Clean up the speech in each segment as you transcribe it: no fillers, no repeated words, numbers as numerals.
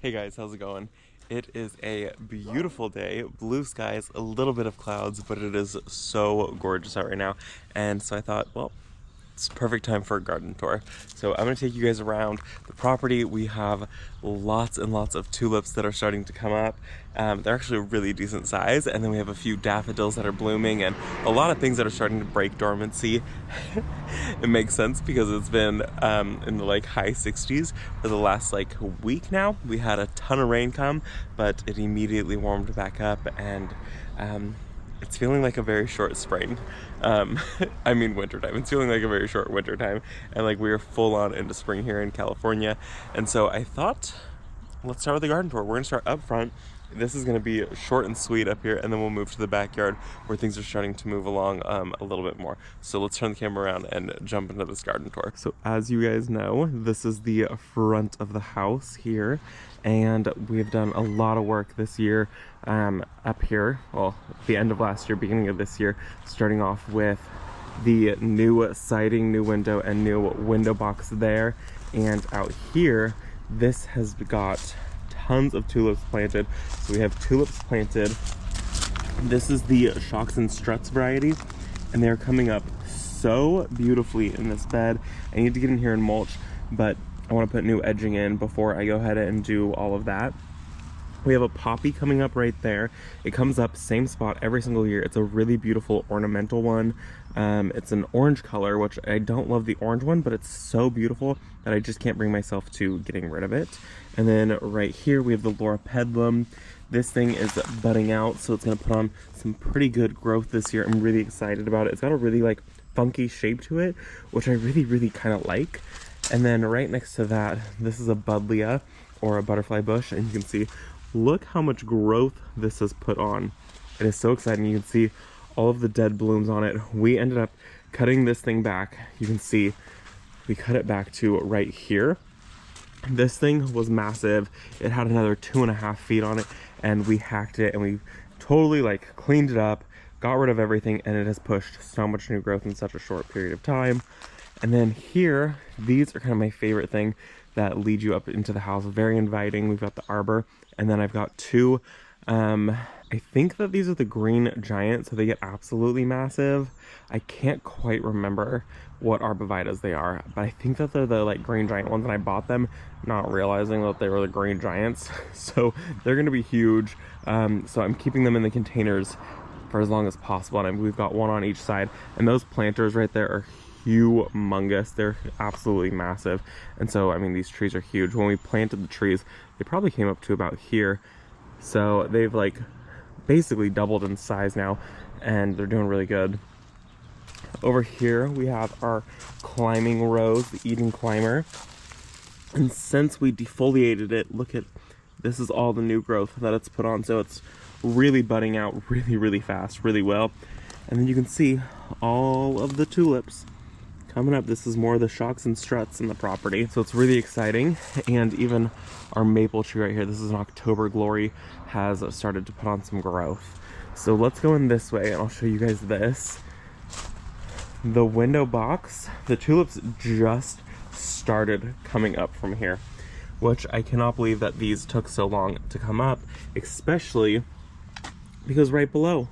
Hey guys, how's it going? It is a beautiful day, blue skies, a little bit of clouds, but it is so gorgeous out right now. And so I thought, well, it's perfect time for a garden tour. So I'm gonna take you guys around the property. We have lots and lots of tulips that are starting to come up. They're actually a really decent size. And then we have a few daffodils that are blooming and a lot of things that are starting to break dormancy. It makes sense because it's been in the like high 60s for the last like week now. We had a ton of rain come, but it immediately warmed back up and it's feeling like a very short spring. I mean wintertime. It's feeling like a very short wintertime. And like we are full on into spring here in California. And so I thought, let's start with the garden tour. We're gonna start up front. This is gonna be short and sweet up here, and then we'll move to the backyard where things are starting to move along a little bit more. So let's turn the camera around and jump into this garden tour. So as you guys know, this is the front of the house here, and we've done a lot of work this year up here. Well, at the end of last year, beginning of this year, starting off with the new siding, new window, and new window box there. And out here, this has got tons of tulips planted. So we have tulips planted. This is the Shocks and Struts variety, and they're coming up so beautifully in this bed. I need to get in here and mulch, but I want to put new edging in before I go ahead and do all of that. We have a poppy coming up right there. It comes up same spot every single year. It's a really beautiful ornamental one. It's an orange color, which I don't love the orange one, but it's so beautiful that I just can't bring myself to getting rid of it. And then right here we have the Laura Pedlum. This thing is budding out, so it's gonna put on some pretty good growth this year. I'm really excited about it. It's got a really like funky shape to it, which I really kind of like. And then right next to that, this is a buddleia, or a butterfly bush, and you can see, look how much growth this has put on. It is so exciting. You can see all of the dead blooms on it. We ended up cutting this thing back. You can see we cut it back to right here. This thing was massive. It had another 2.5 feet on it, and we hacked it and we totally like cleaned it up, got rid of everything, and it has pushed so much new growth in such a short period of time. And then here, these are kind of my favorite thing that lead you up into the house. Very inviting. We've got the arbor, and then I've got two, I think that these are the green giants, so they get absolutely massive. I can't quite remember what arbovitas they are, but I think that they're the like green giant ones, and I bought them not realizing that they were the green giants. So they're gonna be huge. So I'm keeping them in the containers for as long as possible, and we've got one on each side, and those planters right there are humongous. They're absolutely massive. And so I mean, these trees are huge. When we planted the trees, they probably came up to about here, so they've like basically doubled in size now, and they're doing really good. Over here we have our climbing rose, the Eden climber, and since we defoliated it, look at this, is all the new growth that it's put on. So it's really budding out really fast, really well. And then you can see all of the tulips coming up. This is more of the Shocks and Struts in the property, so it's really exciting. And even our maple tree right here, this is an October Glory, has started to put on some growth. So let's go in this way and I'll show you guys this. The window box, the tulips just started coming up from here, which I cannot believe that these took so long to come up, especially because right below,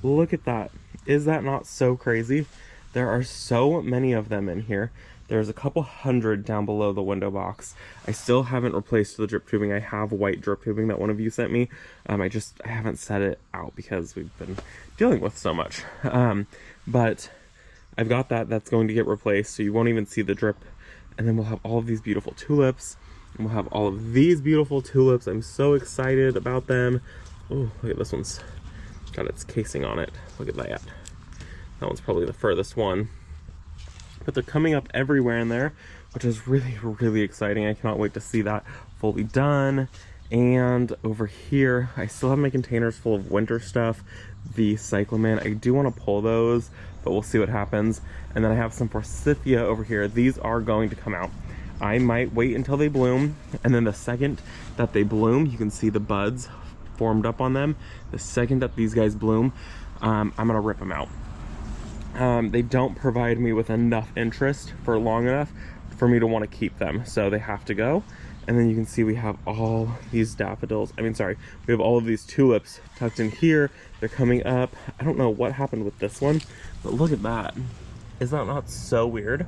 look at that. Is that not so crazy? There are so many of them in here. There's a couple hundred down below the window box. I still haven't replaced the drip tubing. I have white drip tubing that one of you sent me. I haven't set it out because we've been dealing with so much. But I've got that. That's going to get replaced, so you won't even see the drip. And then we'll have all of these beautiful tulips. And we'll have all of these beautiful tulips. I'm so excited about them. Oh, look at this one's got its casing on it. Look at that. That one's probably the furthest one. But they're coming up everywhere in there, which is really exciting. I cannot wait to see that fully done. And over here, I still have my containers full of winter stuff. The cyclamen, I do want to pull those, but we'll see what happens. And then I have some forsythia over here. These are going to come out. I might wait until they bloom, and then the second that they bloom, you can see the buds formed up on them. The second that these guys bloom, I'm gonna rip them out. They don't provide me with enough interest for long enough for me to want to keep them, so they have to go. And then you can see we have all these daffodils. I mean, sorry, we have all of these tulips tucked in here. They're coming up. I don't know what happened with this one, but look at that. Is that not so weird?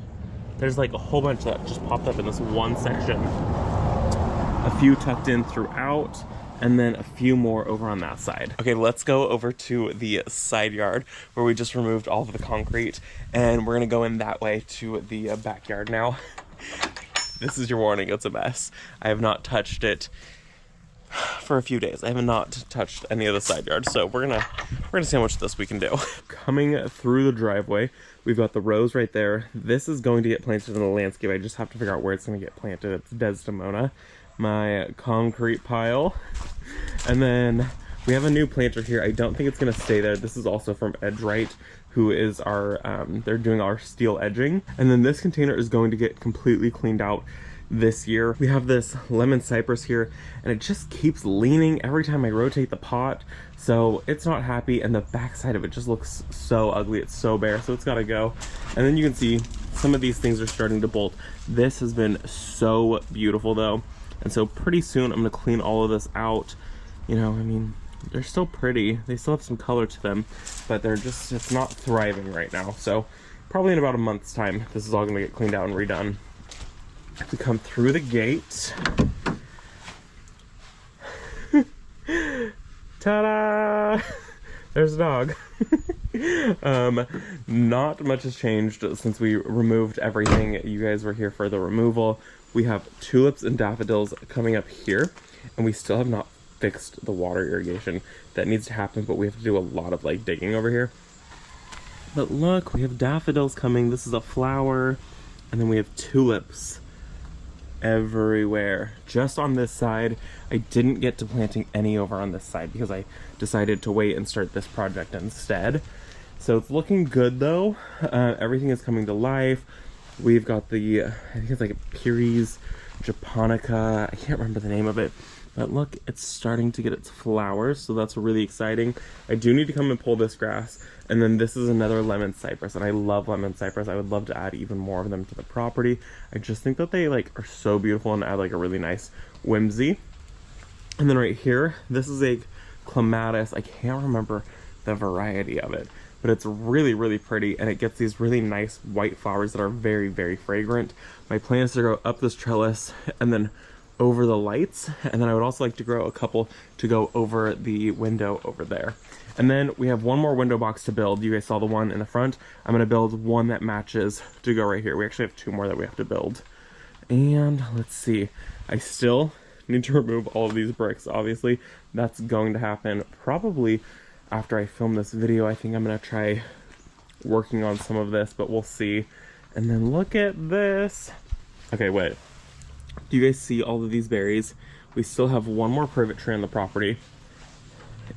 There's like a whole bunch that just popped up in this one section. A few tucked in throughout, and then a few more over on that side. Okay, let's go over to the side yard where we just removed all of the concrete, and we're gonna go in that way to the backyard now. This is your warning, it's a mess. I have not touched it for a few days. I have not touched any of the side yards, so we're gonna see how much of this we can do. Coming through the driveway, we've got the rose right there. This is going to get planted in the landscape. I just have to figure out where it's gonna get planted. It's Desdemona. My concrete pile. And then we have a new planter here. I don't think it's gonna stay there. This is also from Edgewright, who is our, they're doing our steel edging. And then this container is going to get completely cleaned out this year. We have this lemon cypress here, and it just keeps leaning every time I rotate the pot. So it's not happy, and the back side of it just looks so ugly. It's so bare, so it's gotta go. And then you can see some of these things are starting to bolt. This has been so beautiful though. And so pretty soon I'm gonna clean all of this out. You know, I mean, they're still pretty. They still have some color to them, but they're just, it's not thriving right now. So probably in about a month's time, this is all gonna get cleaned out and redone. We come through the gate. Ta-da! There's a dog. Not much has changed since we removed everything. You guys were here for the removal. We have tulips and daffodils coming up here, and we still have not fixed the water irrigation. That needs to happen, but we have to do a lot of like digging over here. But look, we have daffodils coming. This is a flower, and then we have tulips everywhere. Just on this side. I didn't get to planting any over on this side because I decided to wait and start this project instead. So it's looking good though. Everything is coming to life. We've got the, I think it's like a Peres japonica. I can't remember the name of it. But look, it's starting to get its flowers, so that's really exciting. I do need to come and pull this grass. And then this is another lemon cypress, and I love lemon cypress. I would love to add even more of them to the property. I just think that they like are so beautiful and add like a really nice whimsy. And then right here, this is a clematis. I can't remember the variety of it, but it's really, really pretty, and it gets these really nice white flowers that are very, very fragrant. My plan is to grow up this trellis and then over the lights, and then I would also like to grow a couple to go over the window over there. And then we have one more window box to build. You guys saw the one in the front. I'm gonna build one that matches to go right here. We actually have two more that we have to build. And let's see, I still need to remove all of these bricks, obviously. That's going to happen probably after I film this video. I think I'm gonna try working on some of this, but we'll see. And then look at this. Okay, wait. Do you guys see all of these berries? We still have one more privet tree on the property.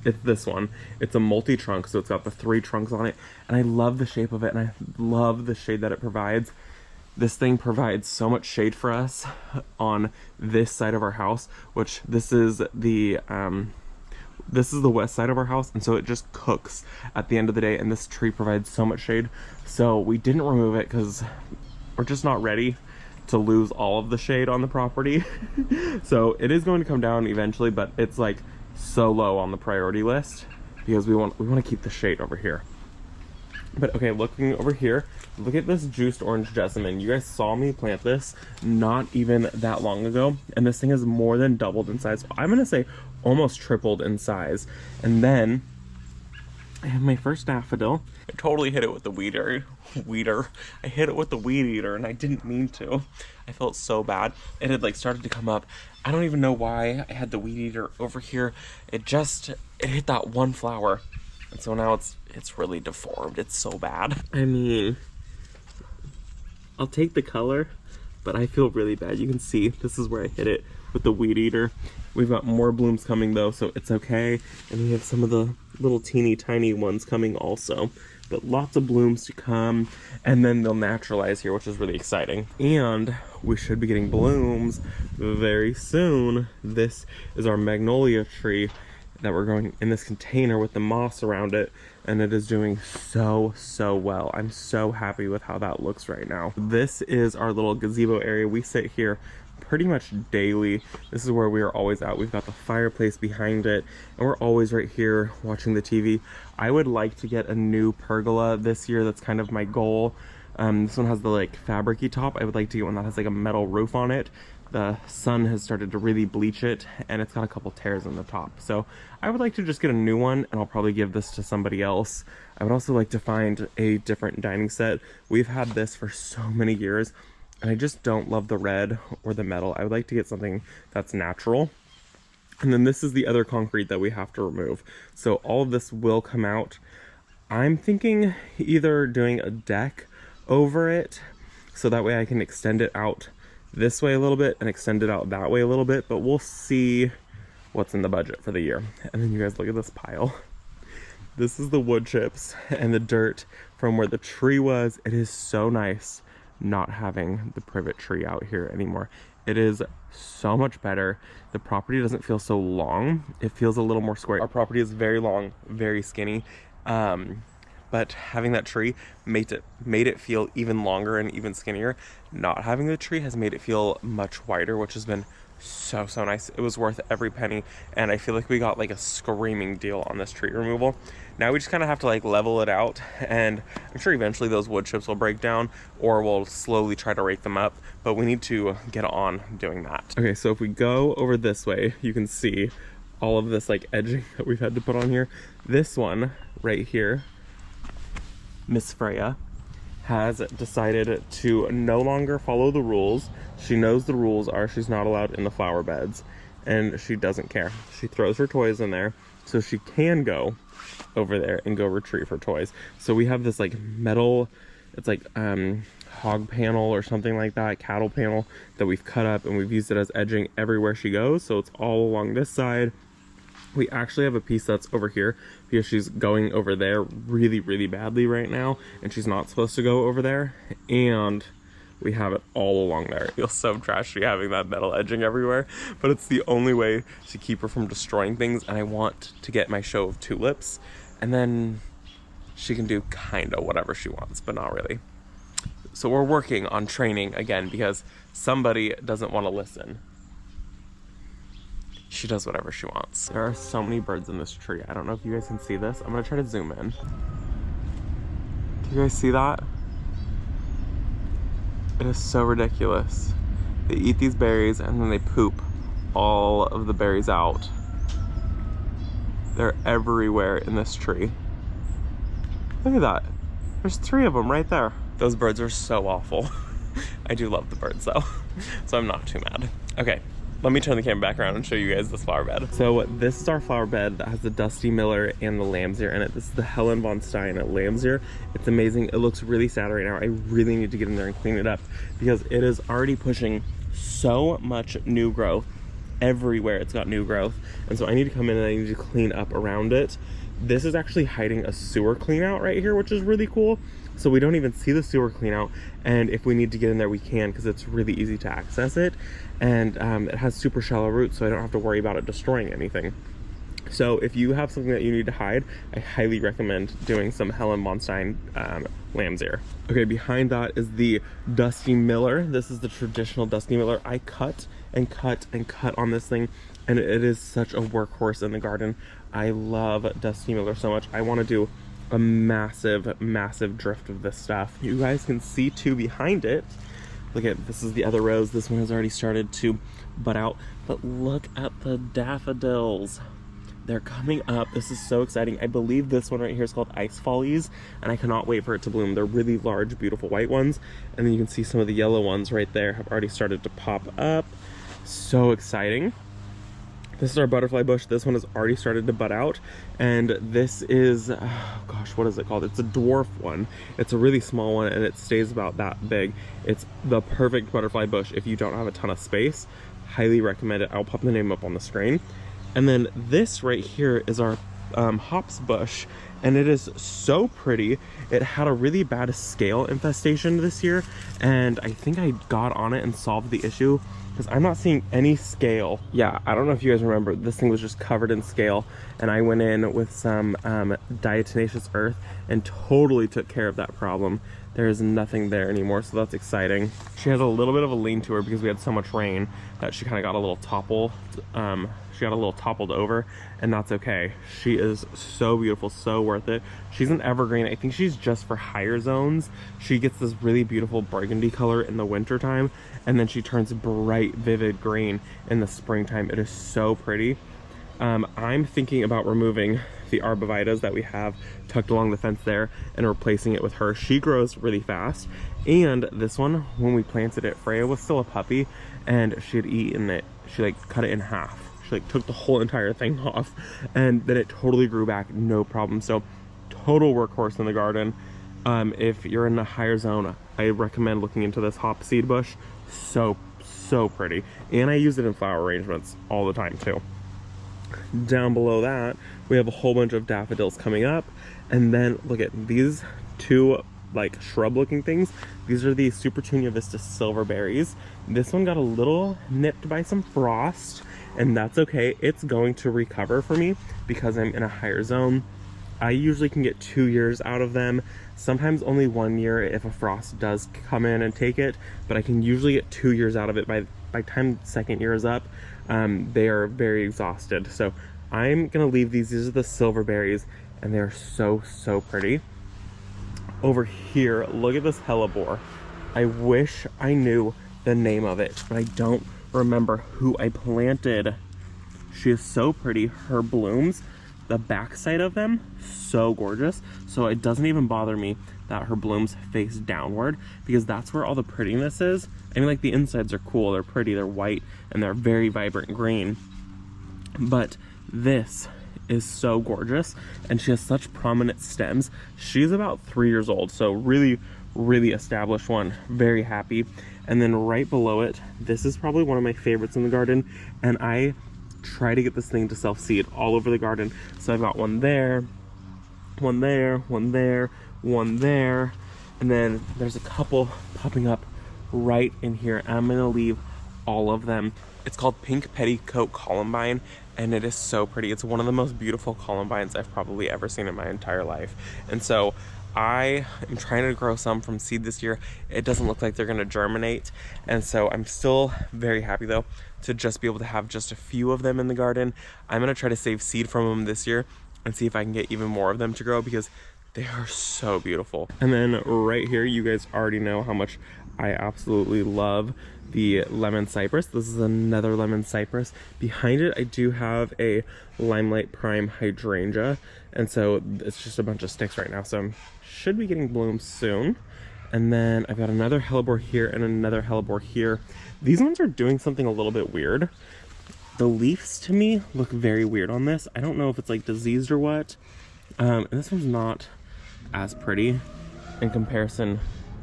It's this one. It's a multi-trunk, so it's got the 3 trunks on it. And I love the shape of it, and I love the shade that it provides. This thing provides so much shade for us on this side of our house, which this is the west side of our house, and so it just cooks at the end of the day, and this tree provides so much shade. So we didn't remove it because we're just not ready to lose all of the shade on the property. So it is going to come down eventually, but it's like so low on the priority list because we want to keep the shade over here. But okay, looking over here, look at this juiced orange jessamine. You guys saw me plant this not even that long ago, and this thing has more than doubled in size. I'm gonna say almost tripled in size. And then I have my first daffodil. I totally hit it with the weeder. I hit it with the weed eater, and I didn't mean to. I felt so bad. It had like started to come up. I don't even know why I had the weed eater over here. It hit that one flower. And so now it's really deformed. It's so bad. I mean, I'll take the color, but I feel really bad. You can see this is where I hit it with the weed eater. We've got more blooms coming though, so it's okay. And we have some of the little teeny tiny ones coming also. But lots of blooms to come, and then they'll naturalize here, which is really exciting. And we should be getting blooms very soon. This is our magnolia tree that we're growing in this container with the moss around it, and it is doing so well. I'm so happy with how that looks right now. This is our little gazebo area. We sit here pretty much daily. This is where we are always at. We've got the fireplace behind it, and we're always right here watching the TV. I would like to get a new pergola this year. That's kind of my goal. This one has the like fabric-y top. I would like to get one that has like a metal roof on it. The sun has started to really bleach it, and it's got a couple tears in the top. So I would like to just get a new one, and I'll probably give this to somebody else. I would also like to find a different dining set. We've had this for so many years, and I just don't love the red or the metal. I would like to get something that's natural. And then this is the other concrete that we have to remove. So all of this will come out. I'm thinking either doing a deck over it, so that way I can extend it out this way a little bit and extend it out that way a little bit, but we'll see what's in the budget for the year. And then you guys look at this pile. This is the wood chips and the dirt from where the tree was. It is so nice not having the privet tree out here anymore. It is so much better. The property doesn't feel so long. It feels a little more square. Our property is very long, very skinny. But having that tree made it feel even longer and even skinnier. Not having the tree has made it feel much wider, which has been so nice. It was worth every penny, and I feel like we got like a screaming deal on this tree removal. Now we just kind of have to like level it out, and I'm sure eventually those wood chips will break down, or we'll slowly try to rake them up, but we need to get on doing that. Okay, so if we go over this way, you can see all of this like edging that we've had to put on here. This one right here, Miss Freya has decided to no longer follow the rules. She knows the rules are she's not allowed in the flower beds, and she doesn't care. She throws her toys in there so she can go over there and go retrieve her toys. So we have this like metal, it's like hog panel or something like that, cattle panel that we've cut up, and we've used it as edging everywhere she goes. So it's all along this side. We actually have a piece that's over here because she's going over there really badly right now, and she's not supposed to go over there, and we have it all along there. It feels so trashy having that metal edging everywhere, but it's the only way to keep her from destroying things. And I want to get my show of tulips, and then she can do kind of whatever she wants, but not really. So we're working on training again because somebody doesn't want to listen. She does whatever she wants. There are so many birds in this tree. I don't know if you guys can see this. I'm gonna try to zoom in. Do you guys see that? It is so ridiculous. They eat these berries and then they poop all of the berries out. They're everywhere in this tree. Look at that. There's 3 of them right there. Those birds are so awful. I do love the birds though, so I'm not too mad. Okay. Let me turn the camera back around and show you guys this flower bed. So this is our flower bed that has the Dusty Miller and the Lamb's Ear in it. This is the Helen von Stein at Lamb's Ear. It's amazing. It looks really sad right now. I really need to get in there and clean it up because it is already pushing so much new growth. Everywhere it's got new growth. And so I need to come in and I need to clean up around it. This is actually hiding a sewer clean out right here, which is really cool. So we don't even see the sewer clean out, and if we need to get in there we can because it's really easy to access it, and it has super shallow roots, so I don't have to worry about it destroying anything. So if you have something that you need to hide, I highly recommend doing some Helen von Stein Lamb's Ear. Okay, behind that is the Dusty Miller. This is the traditional Dusty Miller. I cut and cut and cut on this thing, and it is such a workhorse in the garden. I love Dusty Miller so much. I want to do a massive drift of this stuff. You guys can see too behind it. Look at, this is the other rose. This one has already started to bud out, but look at the daffodils. They're coming up. This is so exciting. I believe this one right here is called Ice Follies, and I cannot wait for it to bloom. They're really large, beautiful white ones, and then you can see some of the yellow ones right there have already started to pop up. So exciting. This is our butterfly bush. This one has already started to bud out, and this is, oh gosh, what is it called? It's a dwarf one. It's a really small one, and it stays about that big. It's the perfect butterfly bush if you don't have a ton of space. Highly recommend it. I'll pop the name up on the screen. And then this right here is our hops bush, and it is so pretty. It had a really bad scale infestation this year, and I think I got on it and solved the issue because I'm not seeing any scale. Yeah, I don't know if you guys remember, this thing was just covered in scale, and I went in with some diatomaceous earth and totally took care of that problem. There's nothing there anymore, so that's exciting. She has a little bit of a lean to her because we had so much rain that she kind of got a little toppled. She got a little toppled over, and that's okay. She is so beautiful, so worth it. She's an evergreen. I think she's just for higher zones. She gets this really beautiful burgundy color in the winter time, and then she turns bright, vivid green in the springtime. It is so pretty. I'm thinking about removing the arbovitas that we have tucked along the fence there and replacing it with her. She grows really fast, and this one, when we planted it, Freya was still a puppy and she had eaten it. She like cut it in half. She like took the whole entire thing off, and then it totally grew back, no problem. So total workhorse in the garden. If you're in a higher zone, I recommend looking into this hop seed bush. So pretty, and I use it in flower arrangements all the time too. Down below that, we have a whole bunch of daffodils coming up, and then look at these two like shrub looking things. These are the Supertunia Vista silverberries. This one got a little nipped by some frost, and that's okay. It's going to recover for me because I'm in a higher zone. I usually can get 2 years out of them, sometimes only 1 year if a frost does come in and take it, but I can usually get 2 years out of it. By time second year is up, they are very exhausted. So I'm gonna leave these. These are the silverberries, and they're so pretty. Over here, look at this hellebore. I wish I knew the name of it, but I don't remember who I planted. She is so pretty. Her blooms, the backside of them, so gorgeous. So it doesn't even bother me that her blooms face downward, because that's where all the prettiness is. I mean, like, the insides are cool, they're pretty, they're white, and they're very vibrant green. But this is so gorgeous, and she has such prominent stems. She's about 3 years old, so really established one. Very happy. And then right below it, this is probably one of my favorites in the garden, and I try to get this thing to self-seed all over the garden. So I've got one there, one there, one there, one there, and then there's a couple popping up right in here. I'm gonna leave all of them. It's called Pink Petticoat Columbine, and it is so pretty. It's one of the most beautiful columbines I've probably ever seen in my entire life. And so I am trying to grow some from seed this year. It doesn't look like they're gonna germinate, and so I'm still very happy though to just be able to have just a few of them in the garden. I'm gonna try to save seed from them this year and see if I can get even more of them to grow, because they are so beautiful. And then right here, you guys already know how much I absolutely love the lemon cypress. This is another lemon cypress. Behind it, I do have a Limelight Prime hydrangea, and so it's just a bunch of sticks right now, so I should be getting blooms soon. And then I've got another hellebore here and another hellebore here. These ones are doing something a little bit weird. The leaves to me look very weird on this. I don't know if it's like diseased or what. And this one's not as pretty in comparison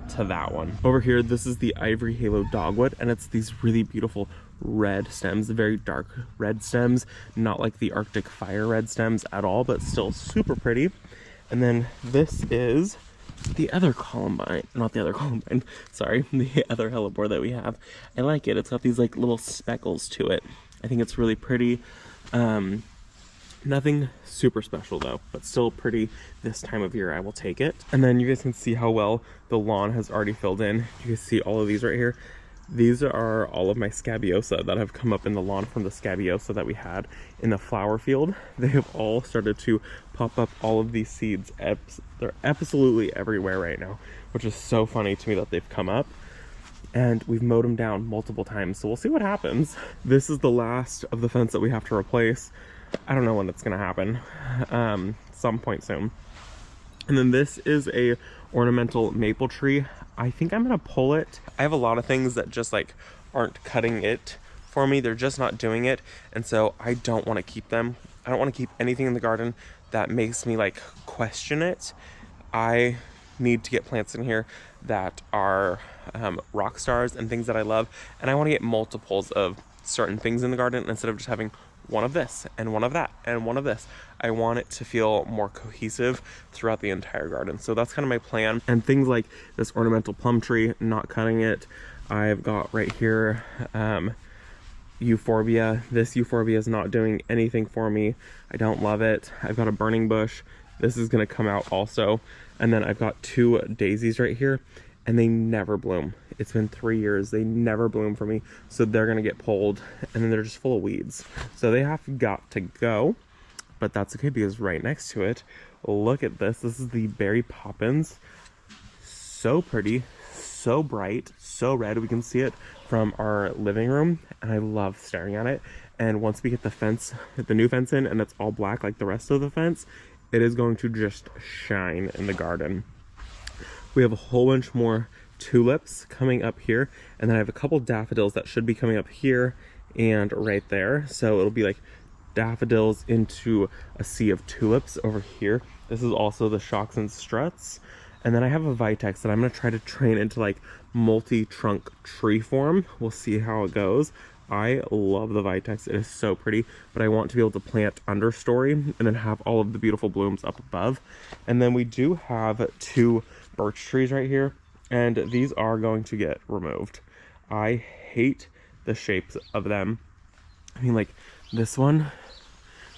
to that one. Over here, this is the Ivory Halo Dogwood, and it's these really beautiful red stems, very dark red stems, not like the Arctic fire red stems at all, but still super pretty. And then this is the other columbine, not the other columbine, sorry, the other hellebore that we have. I like it. It's got these like little speckles to it. I think it's really pretty. Nothing super special though, but still pretty this time of year. I will take it. And then you guys can see how well the lawn has already filled in. You can see all of these right here. These are all of my scabiosa that have come up in the lawn from the scabiosa that we had in the flower field. They have all started to pop up all of these seeds. They're absolutely everywhere right now, which is so funny to me that they've come up. And we've mowed them down multiple times, so we'll see what happens. This is the last of the fence that we have to replace. I don't know when it's gonna happen, some point soon. And then this is a ornamental maple tree. I think I'm gonna pull it. I have a lot of things that just like aren't cutting it for me. They're just not doing it. And so I don't wanna keep them. I don't wanna keep anything in the garden that makes me like question it. I need to get plants in here that are rock stars and things that I love. And I wanna get multiples of certain things in the garden instead of just having one of this and one of that and one of this. I want it to feel more cohesive throughout the entire garden. So that's kind of my plan. And things like this ornamental plum tree, not cutting it. I've got right here euphorbia. This euphorbia is not doing anything for me. I don't love it. I've got a burning bush This is gonna come out also. And then I've got 2 daisies right here, and they never bloom. It's been 3 years, they never bloom for me. So they're gonna get pulled, and then they're just full of weeds. So they have got to go, but that's okay because right next to it, look at this. This is the berry poppins. So pretty, so bright, so red. We can see it from our living room, and I love staring at it. And once we get the fence, the new fence in, and it's all black like the rest of the fence, it is going to just shine in the garden. We have a whole bunch more tulips coming up here, and then I have a couple daffodils that should be coming up here and right there. So it'll be like daffodils into a sea of tulips over here. This is also the shocks and struts. And then I have a vitex that I'm going to try to train into like multi-trunk tree form. We'll see how it goes. I love the vitex. It is so pretty, but I want to be able to plant understory and then have all of the beautiful blooms up above. And then we do have 2 birch trees right here, and these are going to get removed. I hate the shapes of them. I mean, like this one,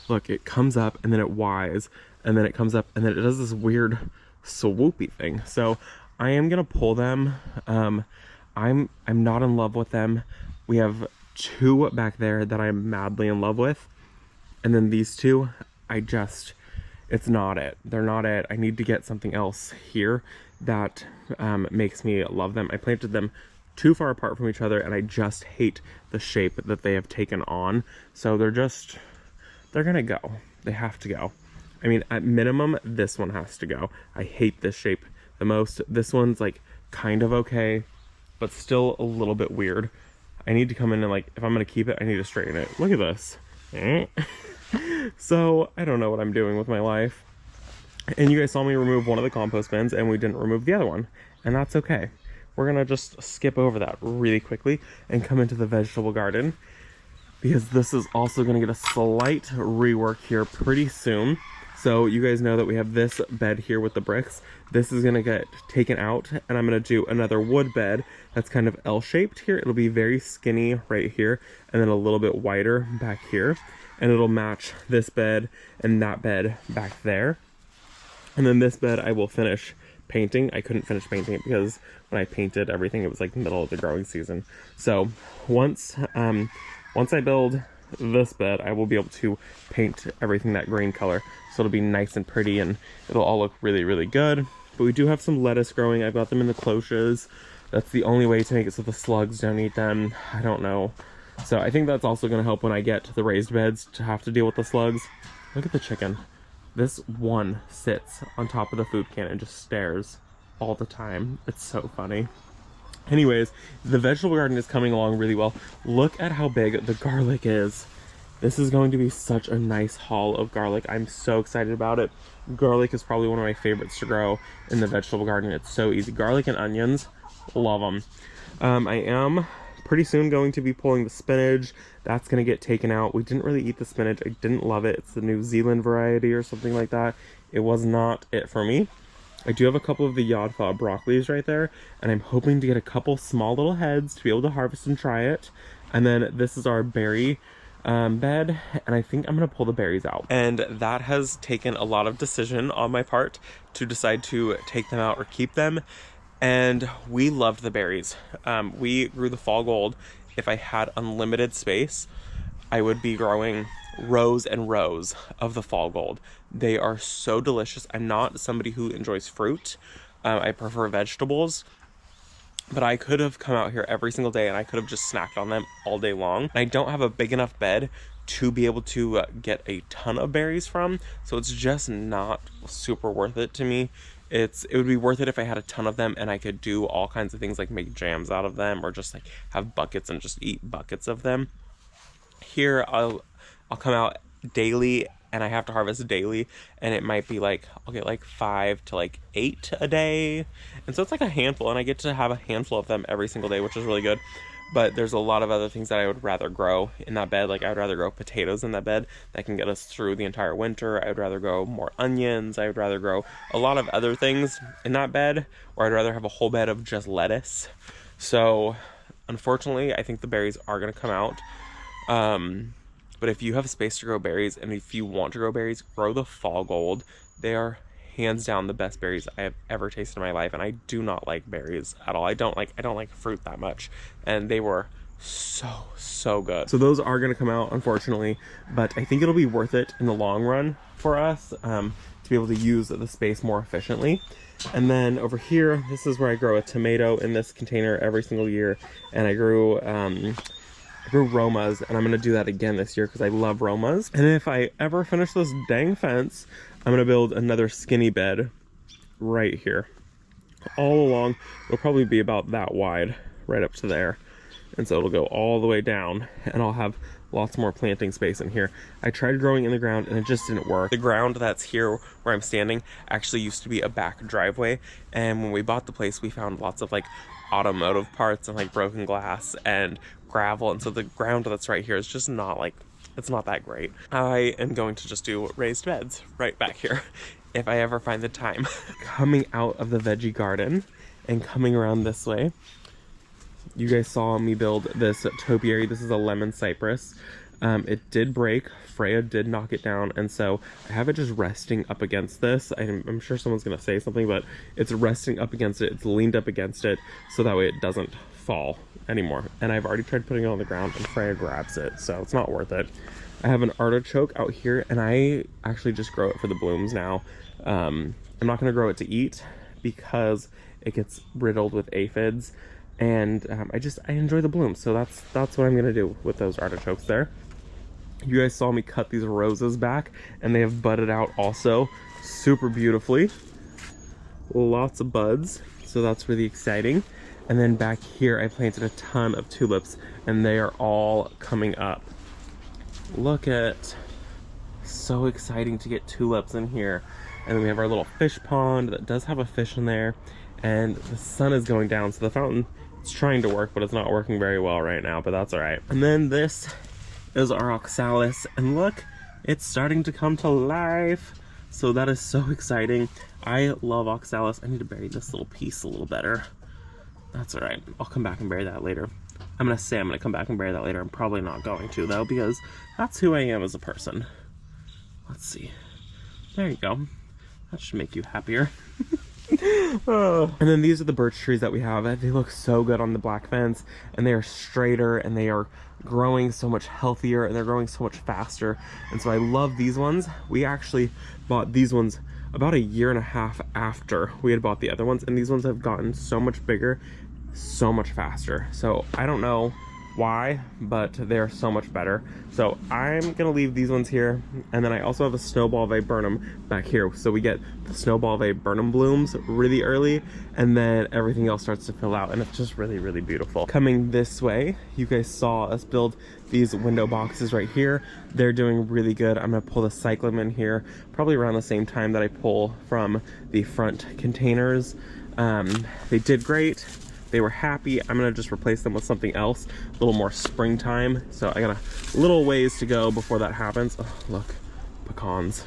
look, it comes up and then it Ys, and then it comes up and then it does this weird swoopy thing. So I am gonna pull them. I'm not in love with them. We have 2 back there that I'm madly in love with, and then these 2, it's not it. They're not it. I need to get something else here that makes me love them. I planted them too far apart from each other, and I just hate the shape that they have taken on. So they're gonna go. They have to go. I mean, at minimum, this one has to go. I hate this shape the most. This one's like kind of okay, but still a little bit weird. I need to come in and like, if I'm gonna keep it, I need to straighten it. Look at this. So I don't know what I'm doing with my life. And you guys saw me remove one of the compost bins, and we didn't remove the other one, and that's okay. We're gonna just skip over that really quickly and come into the vegetable garden, because this is also gonna get a slight rework here pretty soon. So you guys know that we have this bed here with the bricks. This is gonna get taken out, and I'm gonna do another wood bed that's kind of L-shaped here. It'll be very skinny right here, and then a little bit wider back here. And it'll match this bed and that bed back there. And then this bed I will finish painting. I couldn't finish painting it because when I painted everything, it was like the middle of the growing season. So once I build this bed, I will be able to paint everything that green color. So it'll be nice and pretty, and it'll all look really, really good. But we do have some lettuce growing. I've got them in the cloches. That's the only way to make it so the slugs don't eat them. I don't know. So I think that's also gonna help when I get to the raised beds to have to deal with the slugs. Look at the chicken. This one sits on top of the food can and just stares all the time. It's so funny. Anyways, the vegetable garden is coming along really well. Look at how big the garlic is. This is going to be such a nice haul of garlic. I'm so excited about it. Garlic is probably one of my favorites to grow in the vegetable garden. It's so easy. Garlic and onions, love them. I am pretty soon going to be pulling the spinach. That's going to get taken out. We didn't really eat the spinach. I didn't love it. It's the New Zealand variety or something like that. It was not it for me. I do have a couple of the Yodfa broccolis right there, and I'm hoping to get a couple small little heads to be able to harvest and try it. And then this is our berry bed, and I think I'm gonna pull the berries out. And that has taken a lot of decision on my part to decide to take them out or keep them. And we loved the berries. We grew the fall gold. If I had unlimited space, I would be growing rows and rows of the fall gold. They are so delicious. I'm not somebody who enjoys fruit. I prefer vegetables, but I could have come out here every single day and I could have just snacked on them all day long. I don't have a big enough bed to be able to get a ton of berries from, so it's just not super worth it to me. It would be worth it if I had a ton of them and I could do all kinds of things like make jams out of them or just like have buckets and just eat buckets of them. Here I'll come out daily and I have to harvest daily, and it might be like I'll get like 5 to like 8 a day, and so it's like a handful, and I get to have a handful of them every single day, which is really good. But there's a lot of other things that I would rather grow in that bed. Like I would rather grow potatoes in that bed that can get us through the entire winter. I would rather grow more onions. I would rather grow a lot of other things in that bed, or I'd rather have a whole bed of just lettuce. So unfortunately, I think the berries are going to come out. But if you have space to grow berries, and if you want to grow berries, grow the fall gold. They are hands down the best berries I have ever tasted in my life, and I do not like berries at all. I don't like fruit that much, and they were so good. So those are going to come out, unfortunately, but I think it'll be worth it in the long run for us to be able to use the space more efficiently. And then over here, this is where I grow a tomato in this container every single year, and I grew Romas, and I'm going to do that again this year because I love Romas. And if I ever finish this dang fence, I'm going to build another skinny bed right here. All along, it'll probably be about that wide, right up to there. And so it'll go all the way down, and I'll have lots more planting space in here. I tried growing in the ground and it just didn't work. The ground that's here where I'm standing actually used to be a back driveway, and when we bought the place we found lots of like automotive parts and like broken glass and gravel, and so the ground that's right here is just not like, it's not that great. I am going to just do raised beds right back here if I ever find the time. Coming out of the veggie garden and coming around this way, you guys saw me build this topiary. This is a lemon cypress. It did break. Freya did knock it down, and so I have it just resting up against this. I'm sure someone's gonna say something, but it's resting up against it. It's leaned up against it, so that way it doesn't fall anymore. And I've already tried putting it on the ground, and Freya grabs it, so it's not worth it. I have an artichoke out here, and I actually just grow it for the blooms now. I'm not gonna grow it to eat because it gets riddled with aphids. And I enjoy the blooms, so that's what I'm gonna do with those artichokes there. You guys saw me cut these roses back, and they have budded out also super beautifully. Lots of buds, so that's really exciting. And then back here I planted a ton of tulips, and they are all coming up. Look at, so exciting to get tulips in here. And then we have our little fish pond that does have a fish in there, and the sun is going down, so the fountain, it's trying to work, but it's not working very well right now, but that's all right. And then this is our oxalis, and look, it's starting to come to life. So that is so exciting. I love oxalis. I need to bury this little piece a little better. That's all right. I'll come back and bury that later. I'm gonna say I'm gonna come back and bury that later. I'm probably not going to though, because that's who I am as a person. Let's see. There you go. That should make you happier. Oh. And then these are the birch trees that we have. They look so good on the black fence, and they are straighter, and they are growing so much healthier, and they're growing so much faster. And so I love these ones. We actually bought these ones about 1.5 years after we had bought the other ones, and these ones have gotten so much bigger, so much faster. So I don't know why, but they're so much better. So I'm gonna leave these ones here, and then I also have a snowball viburnum back here, so we get the snowball viburnum blooms really early, and then everything else starts to fill out, and it's just really, really beautiful. Coming this way, you guys saw us build these window boxes right here. They're doing really good. I'm gonna pull the cyclamen in here probably around the same time that I pull from the front containers. They did great. They were happy. I'm gonna just replace them with something else, a little more springtime. So I got a little ways to go before that happens. Oh, look, pecans.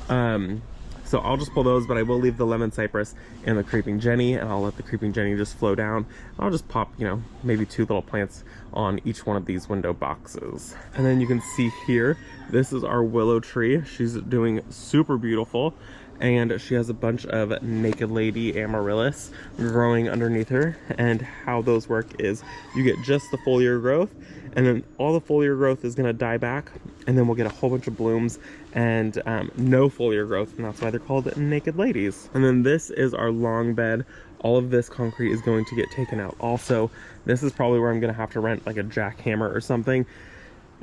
So I'll just pull those, but I will leave the lemon cypress and the creeping jenny, and I'll let the creeping jenny just flow down. I'll just pop, you know, maybe 2 little plants on each one of these window boxes. And then you can see here, this is our willow tree. She's doing super beautiful. And she has a bunch of naked lady amaryllis growing underneath her. And how those work is you get just the foliar growth, and then all the foliar growth is gonna die back, and then we'll get a whole bunch of blooms and no foliar growth, and that's why they're called naked ladies. And then this is our long bed. All of this concrete is going to get taken out. Also, this is probably where I'm gonna have to rent like a jackhammer or something,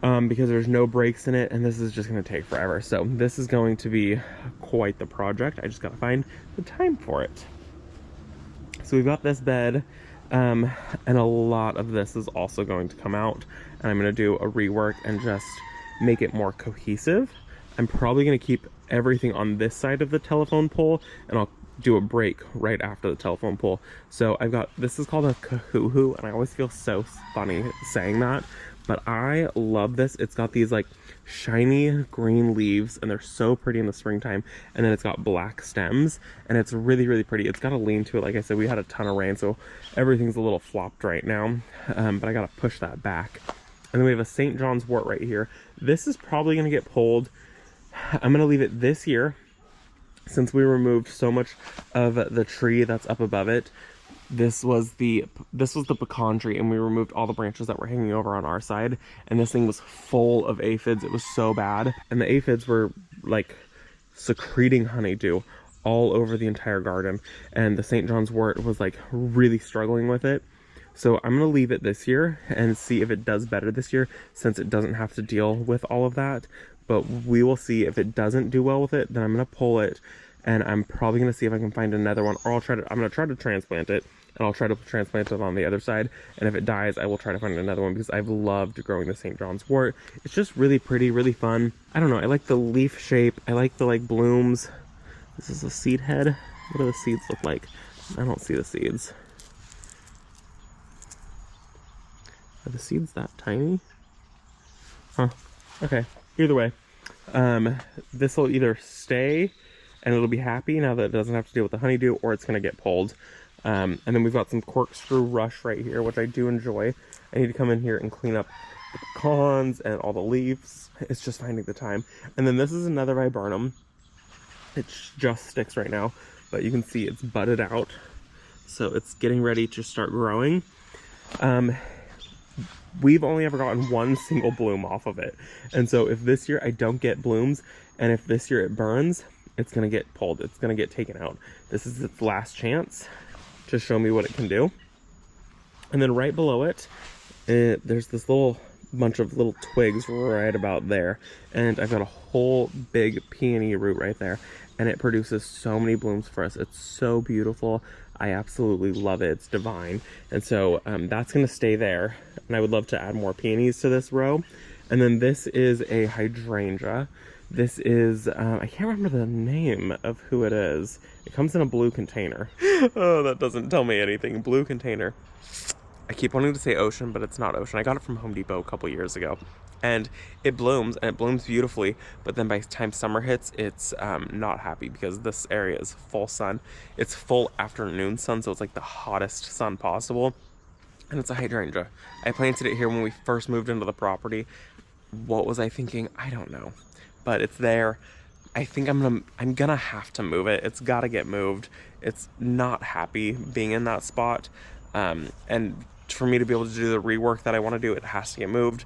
because there's no breaks in it, and this is just going to take forever. So this is going to be quite the project. I just got to find the time for it. So we've got this bed, and a lot of this is also going to come out, and I'm going to do a rework and just make it more cohesive. I'm probably going to keep everything on this side of the telephone pole, and I'll do a break right after the telephone pole. So I've got, this is called a kahoo-hoo, and I always feel so funny saying that, but I love this. It's got these like shiny green leaves, and they're so pretty in the springtime, and then it's got black stems, and it's really, really pretty. It's got a lean to it. Like I said, we had a ton of rain, so everything's a little flopped right now, but I gotta push that back. And then we have a St. John's wort right here. This is probably going to get pulled. I'm going to leave it this year since we removed so much of the tree that's up above it. This was the pecan tree, and we removed all the branches that were hanging over on our side, and this thing was full of aphids. It was so bad, and the aphids were like secreting honeydew all over the entire garden, and the St. John's wort was like really struggling with it. So I'm gonna leave it this year and see if it does better this year, since it doesn't have to deal with all of that. But we will see. If it doesn't do well with it, then I'm gonna pull it, and I'm probably gonna see if I can find another one, or I'm gonna try to transplant it, and I'll try to transplant it on the other side. And if it dies, I will try to find another one, because I've loved growing the St. John's wort. It's just really pretty, really fun. I don't know, I like the leaf shape. I like the blooms. This is a seed head. What do the seeds look like? I don't see the seeds. Are the seeds that tiny? Huh. Okay. Either way, this will either stay and it'll be happy now that it doesn't have to deal with the honeydew, or it's going to get pulled. And then we've got some corkscrew rush right here, which I do enjoy. I need to come in here and clean up the pecans and all the leaves. It's just finding the time. And then this is another viburnum. It just sticks right now, but you can see it's budded out. So it's getting ready to start growing. We've only ever gotten one single bloom off of it. And so if this year I don't get blooms, and if this year it burns, it's going to get pulled. It's going to get taken out. This is its last chance to show me what it can do. And then right below it, there's this little bunch of little twigs right about there. And I've got a whole big peony root right there. And it produces so many blooms for us. It's so beautiful. I absolutely love it. It's divine. And so that's going to stay there. And I would love to add more peonies to this row. And then this is a hydrangea. This is, I can't remember the name of who it is. It comes in a blue container. Oh, that doesn't tell me anything. Blue container. I keep wanting to say ocean, but it's not ocean. I got it from Home Depot a couple years ago. And it blooms, and it blooms beautifully, but then by the time summer hits, it's not happy, because this area is full sun. It's full afternoon sun, so it's like the hottest sun possible. And it's a hydrangea. I planted it here when we first moved into the property. What was I thinking? I don't know. But it's there. I think I'm gonna have to move it. It's gotta get moved. It's not happy being in that spot. And for me to be able to do the rework that I want to do, it has to get moved.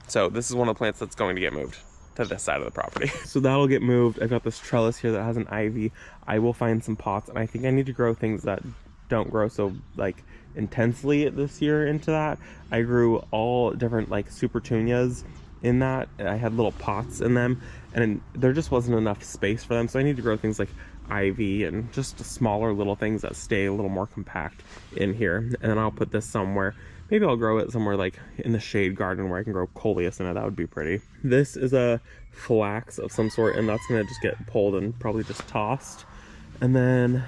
So this is one of the plants that's going to get moved to this side of the property. So that'll get moved. I've got this trellis here that has an ivy. I will find some pots, and I think I need to grow things that don't grow so like intensely this year into that. I grew all different like supertunias in that. I had little pots in them, and there just wasn't enough space for them. So I need to grow things like ivy and just smaller little things that stay a little more compact in here. And then I'll put this somewhere. Maybe I'll grow it somewhere like in the shade garden where I can grow coleus in it. That would be pretty. This is a flax of some sort, and that's gonna just get pulled and probably just tossed. And then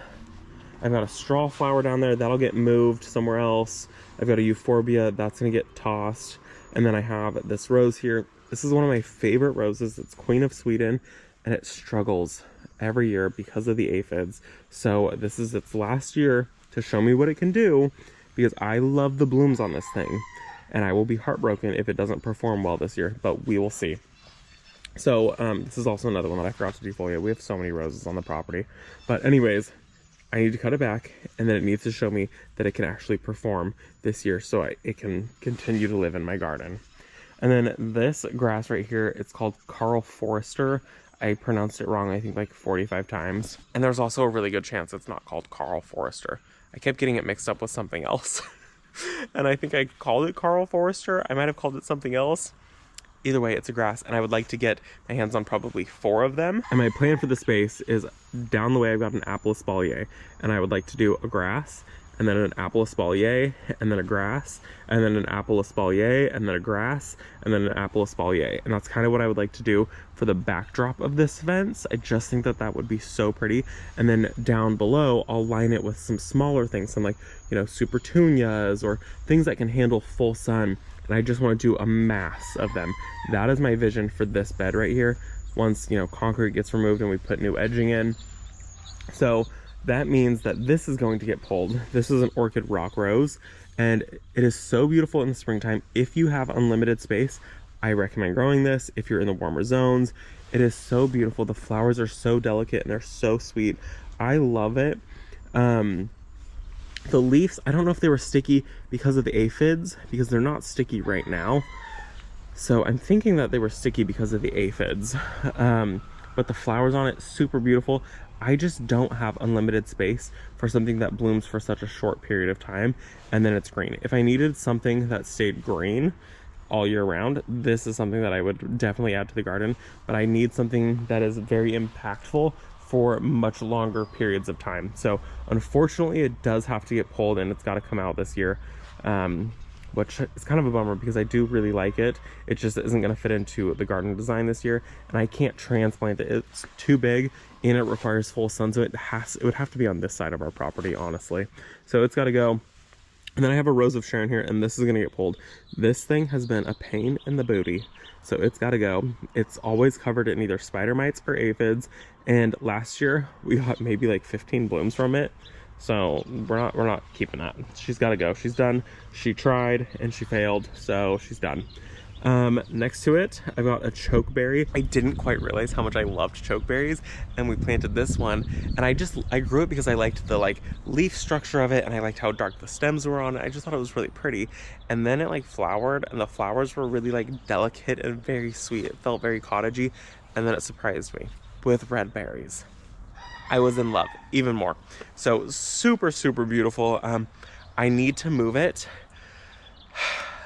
I've got a straw flower down there. That'll get moved somewhere else. I've got a euphorbia. That's gonna get tossed. And then I have this rose here. This is one of my favorite roses. It's Queen of Sweden, and it struggles every year because of the aphids. So this is its last year to show me what it can do, because I love the blooms on this thing, and I will be heartbroken if it doesn't perform well this year, but we will see. So this is also another one that I forgot to defoliate. We have so many roses on the property. But anyways, I need to cut it back, and then it needs to show me that it can actually perform this year, so it can continue to live in my garden. And then this grass right here, it's called Carl Forester. I pronounced it wrong, I think, like 45 times. And there's also a really good chance it's not called Carl Forester. I kept getting it mixed up with something else. And I think I called it Carl Forester. I might have called it something else. Either way, it's a grass, and I would like to get my hands on probably 4 of them. And my plan for the space is down the way I've got an apple espalier, and I would like to do a grass, and then an apple espalier, and then a grass, and then an apple espalier, and then a grass, and then an apple espalier. And that's kind of what I would like to do for the backdrop of this fence. I just think that that would be so pretty. And then down below, I'll line it with some smaller things, some like, you know, supertunias or things that can handle full sun. And I just want to do a mass of them. That is my vision for this bed right here. Once, you know, concrete gets removed and we put new edging in. So that means that this is going to get pulled. This is an orchid rock rose, and it is so beautiful in the springtime. If you have unlimited space, I recommend growing this. If you're in the warmer zones, it is so beautiful. The flowers are so delicate and they're so sweet. I love it. The leaves, I don't know if they were sticky because of the aphids, because they're not sticky right now. So I'm thinking that they were sticky because of the aphids. But the flowers on it, super beautiful. I just don't have unlimited space for something that blooms for such a short period of time and then it's green. If I needed something that stayed green all year round, this is something that I would definitely add to the garden, but I need something that is very impactful for much longer periods of time. So unfortunately it does have to get pulled and it's got to come out this year, which is kind of a bummer because I do really like it. It just isn't going to fit into the garden design this year, and I can't transplant it. It's too big and it requires full sun, so it would have to be on this side of our property, honestly. So it's got to go. And then I have a rose of Sharon here, and this is going to get pulled. This thing has been a pain in the booty, so it's got to go. It's always covered in either spider mites or aphids, and last year we got maybe like 15 blooms from it. So we're not keeping that. She's got to go. She's done. She tried and she failed, so she's done. Next to it, I've got a chokeberry. I didn't quite realize how much I loved chokeberries, and we planted this one, and I grew it because I liked the like leaf structure of it, and I liked how dark the stems were on it. I just thought it was really pretty. And then it like flowered, and the flowers were really like delicate and very sweet. It felt very cottagey, and then it surprised me with red berries. I was in love even more. So super, super beautiful. I need to move it,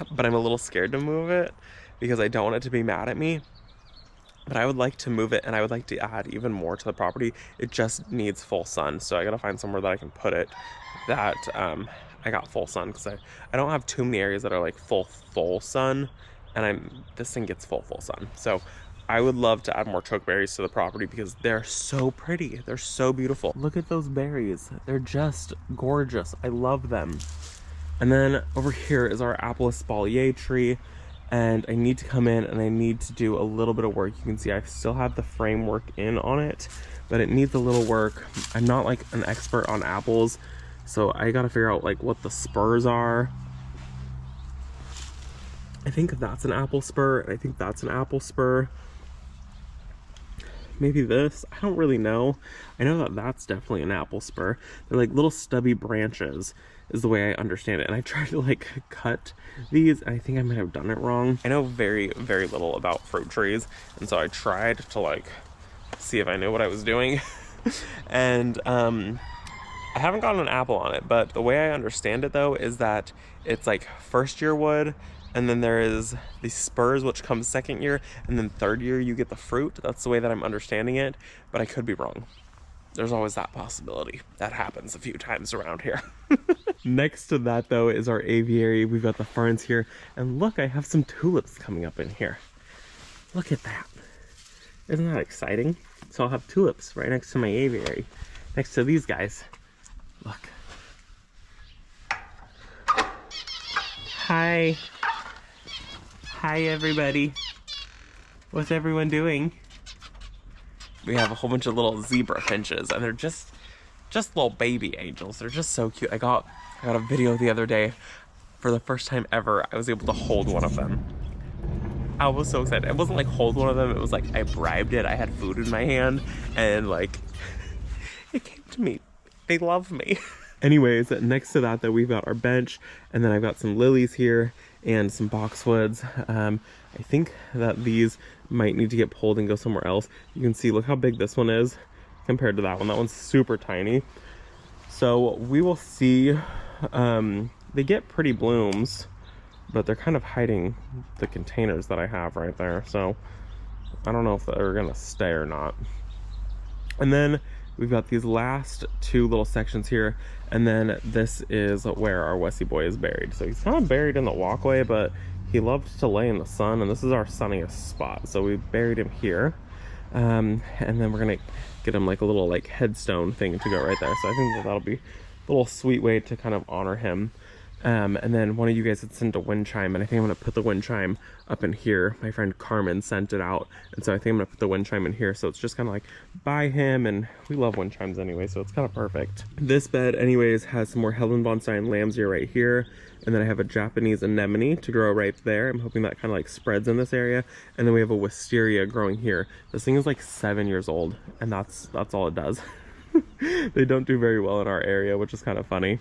but I'm a little scared to move it because I don't want it to be mad at me. But I would like to move it, and I would like to add even more to the property. It just needs full sun, so I gotta find somewhere that I can put it that I got full sun, because I don't have too many areas that are like full sun, and this thing gets full sun. So I would love to add more chokeberries to the property because they're so pretty. They're so beautiful. Look at those berries. They're just gorgeous. I love them. And then over here is our apple espalier tree, and I need to come in and I need to do a little bit of work. You can see I still have the framework in on it, but it needs a little work. I'm not like an expert on apples, so I gotta figure out like what the spurs are. I think that's an apple spur, and I think that's an apple spur. Maybe this, I don't really know. I know that that's definitely an apple spur. They're like little stubby branches is the way I understand it. And I tried to like cut these, and I think I might have done it wrong. I know very, very little about fruit trees, and so I tried to like see if I knew what I was doing. And I haven't gotten an apple on it, but the way I understand it though is that it's like first year wood, and then there is the spurs, which comes second year, and then third year you get the fruit. That's the way that I'm understanding it, but I could be wrong. There's always that possibility. That happens a few times around here. Next to that though is our aviary. We've got the ferns here, and look, I have some tulips coming up in here. Look at that. Isn't that exciting? So I'll have tulips right next to my aviary, next to these guys. Look. Hi. Hi everybody. What's everyone doing? We have a whole bunch of little zebra finches, and they're just little baby angels. They're just so cute. I got a video the other day. For the first time ever, I was able to hold one of them. I was so excited. It wasn't like hold one of them, it was like I bribed it. I had food in my hand, and like it came to me. They love me. Anyways, next to that though, we've got our bench, and then I've got some lilies here and some boxwoods. I think that these might need to get pulled and go somewhere else. You can see, look how big this one is compared to that one. That one's super tiny. So we will see. They get pretty blooms, but they're kind of hiding the containers that I have right there. So I don't know if they're gonna stay or not. And then we've got these last two little sections here, and then this is where our Wessie boy is buried. So he's kind of buried in the walkway, but he loves to lay in the sun, and this is our sunniest spot. So we buried him here, and then we're gonna get him like a little like headstone thing to go right there. So I think that'll be a little sweet way to kind of honor him. And then one of you guys had sent a wind chime, and I think I'm gonna put the wind chime up in here. My friend Carmen sent it out, and so I think I'm gonna put the wind chime in here, so it's just kind of like by him, and we love wind chimes anyway, so it's kind of perfect. This bed anyways has some more Hellenbonsai and lamb's ear right here, and then I have a Japanese anemone to grow right there. I'm hoping that kind of like spreads in this area, and then we have a wisteria growing here. This thing is like 7 years old, and that's all it does. They don't do very well in our area, which is kind of funny.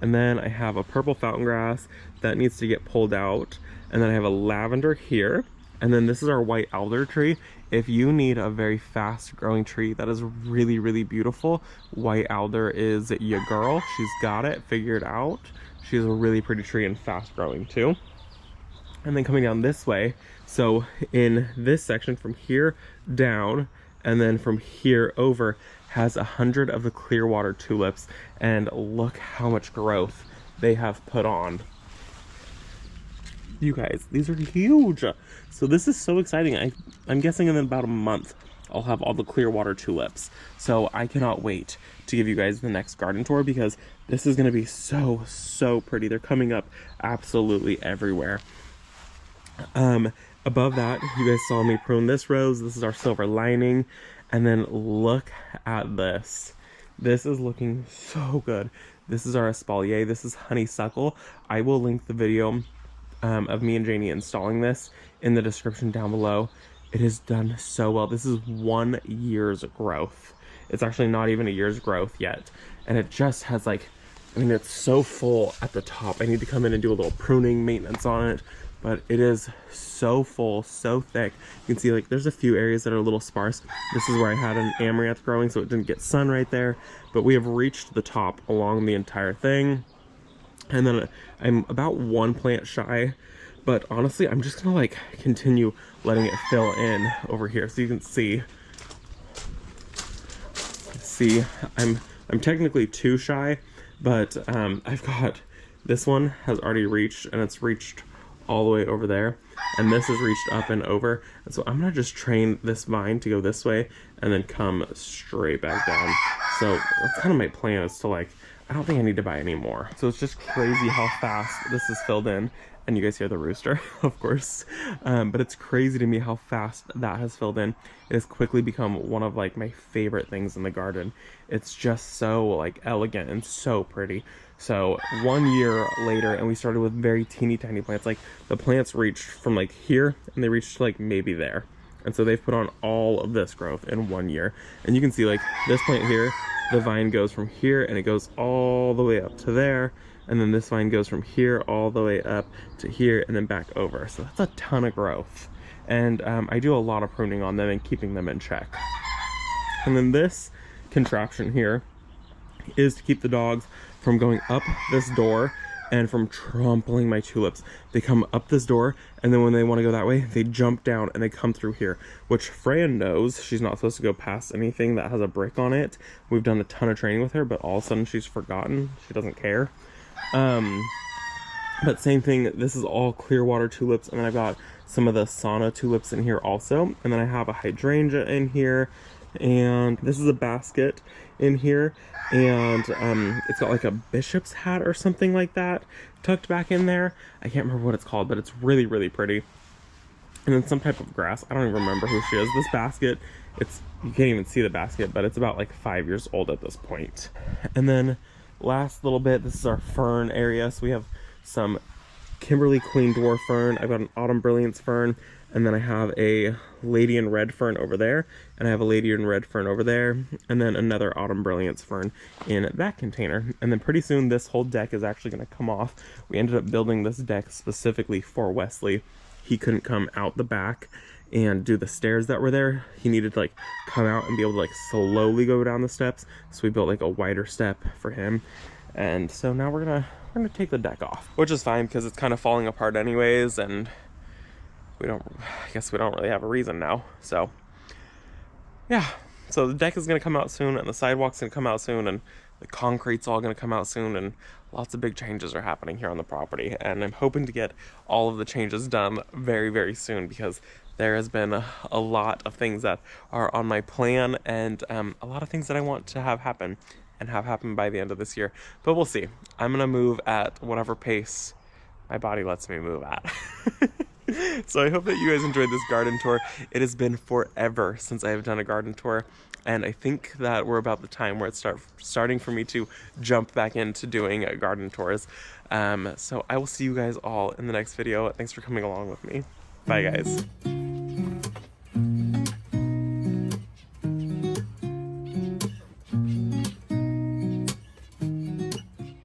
And then I have a purple fountain grass that needs to get pulled out. And then I have a lavender here. And then this is our white alder tree. If you need a very fast growing tree that is really, really beautiful, white alder is your girl. She's got it figured out. She's a really pretty tree and fast growing too. And then coming down this way, so in this section from here down, and then from here over, has 100 of the Clearwater tulips, and look how much growth they have put on. You guys, these are huge. So this is so exciting. I'm guessing in about a month I'll have all the Clearwater tulips. So I cannot wait to give you guys the next garden tour, because this is going to be so pretty. They're coming up absolutely everywhere. Above that, you guys saw me prune this rose. This is our silver lining. And then look at this. This is looking so good. This is our Espalier. This is honeysuckle. I will link the video of me and Janie installing this in the description down below. It is done so well. This is 1 year's growth. It's actually not even a year's growth yet. And it just has like, I mean, it's so full at the top. I need to come in and do a little pruning maintenance on it. But it is so full, so thick. You can see like there's a few areas that are a little sparse. This is where I had an amaranth growing, so it didn't get sun right there. But we have reached the top along the entire thing. And then I'm about one plant shy. But honestly, I'm just gonna like continue letting it fill in over here. So you can see, I'm technically 2 shy, but I've got, this one has already reached, and it's reached all the way over there, and this is reached up and over. And so I'm gonna just train this vine to go this way and then come straight back down. So that's kind of my plan, is to like, I don't think I need to buy any more. So it's just crazy how fast this is filled in. And you guys hear the rooster, of course. But it's crazy to me how fast that has filled in. It has quickly become one of like my favorite things in the garden. It's just so like elegant and so pretty. So 1 year later, and we started with very teeny tiny plants. Like the plants reached from like here, and they reached like maybe there. And so they've put on all of this growth in 1 year. And you can see like this plant here, the vine goes from here and it goes all the way up to there. And then this vine goes from here all the way up to here and then back over. So that's a ton of growth. And I do a lot of pruning on them and keeping them in check. And then this contraption here is to keep the dogs from going up this door and from trampling my tulips. They come up this door, and then when they want to go that way, they jump down and they come through here, which Fran knows she's not supposed to go past anything that has a brick on it. We've done a ton of training with her, but all of a sudden she's forgotten. She doesn't care. But same thing, this is all Clearwater tulips, and then I've got some of the sauna tulips in here also, and then I have a hydrangea in here, and this is a basket in here, and it's got like a bishop's hat or something like that tucked back in there. I can't remember what it's called, but it's really, really pretty. And then some type of grass. I don't even remember who she is. This basket, you can't even see the basket, but it's about like 5 years old at this point. And then last little bit, this is our fern area. So we have some Kimberly Queen Dwarf Fern. I've got an Autumn Brilliance Fern, and then I have a Lady in Red Fern over there, and I have a Lady in Red Fern over there, and then another Autumn Brilliance Fern in that container. And then pretty soon this whole deck is actually going to come off. We ended up building this deck specifically for Wesley. He couldn't come out the back and do the stairs that were there. He needed to like come out and be able to like slowly go down the steps. So we built like a wider step for him. And so now we're gonna take the deck off, which is fine because it's kind of falling apart anyways, and I guess we don't really have a reason now. So yeah, so the deck is gonna come out soon, and the sidewalk's gonna come out soon, and the concrete's all gonna come out soon, and lots of big changes are happening here on the property. And I'm hoping to get all of the changes done very, very soon, because there has been a lot of things that are on my plan, and a lot of things that I want to have happen. and have happen by the end of this year. But we'll see. I'm gonna move at whatever pace my body lets me move at. So I hope that you guys enjoyed this garden tour. It has been forever since I have done a garden tour, and I think that we're about the time where it's starting for me to jump back into doing garden tours. So I will see you guys all in the next video. Thanks for coming along with me. Bye, guys.